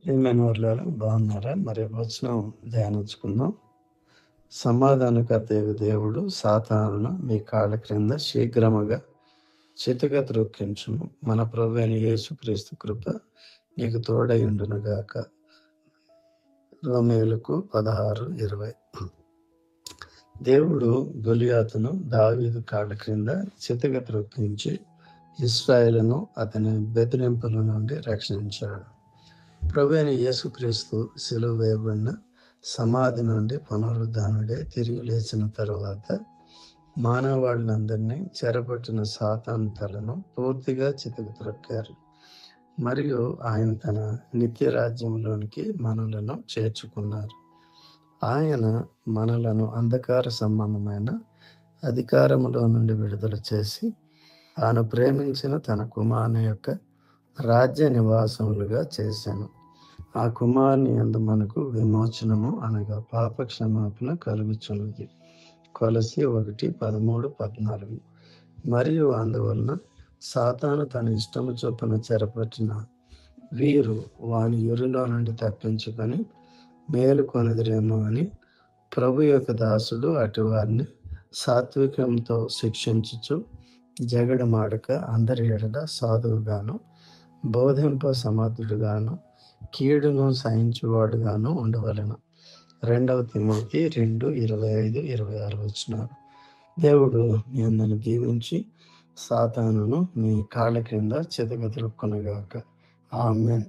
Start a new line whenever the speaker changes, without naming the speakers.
ఏమైనా వాళ్ళారా బాగున్నారా? మరి వచనం ధ్యానించుకుందాం. సమాధానకర్త దేవుడు సాతానును మీ కాళ్ళ క్రింద శీఘ్రముగా చితక త్రొక్కించును. మన ప్రభు అయిన యేసుక్రీస్తు కృప నీకు తోడయుండునుగాక. రోమేయులకు 16:20. దేవుడు గొలియాతును దావీదు కాళ్ళ క్రింద చితక త్రొక్కించి ఇశ్రాయేలును అతని బెదిరింపుల నుండి రక్షించాడు. ప్రభు అయిన యేసుక్రీస్తు సిలువ వేయబడిన సమాధి నుండి పునరుద్ధానుడే తిరిగి లేచిన తరువాత మానవాళ్ళందరినీ చెరపట్టిన సాతాను తలను పూర్తిగా చితక త్రొక్కారు. మరియు ఆయన తన నిత్య రాజ్యంలోనికి మనలను చేర్చుకున్నారు. ఆయన మనలను అంధకార సంబంధమైన అధికారములో నుండి విడుదల చేసి తాను ప్రేమించిన తన కుమారుని యొక్క రాజ్య నివాసములుగా చేశాను. ఆ కుమారుని యందు మనకు విమోచనము అనగా పాప క్షమాపణ కలుగుచున్నది. కొలస్సీ 1:13-14. మరియు అందువలన సాతాను తన ఇష్టము చొప్పున చెరపట్టిన వీరు వాని యురిలో నుండి తప్పించుకొని మేలుకొనెదరేమో అని ప్రభు యొక్క దాసుడు అటు వారిని సాత్వికంతో శిక్షించుచు జగడమాడక అందరి ఎడల సాధువుగాను బోధింప సమర్థుడుగాను కీడును సహించువాడుగాను ఉండవలెను. 2 తిమోతి 2:25-26 వచనాలు. దేవుడు మిమ్మల్ని దీవించి సాతానును మీ కాళ్ళ క్రింద చితక త్రొక్కునుగాక. ఆమేన్.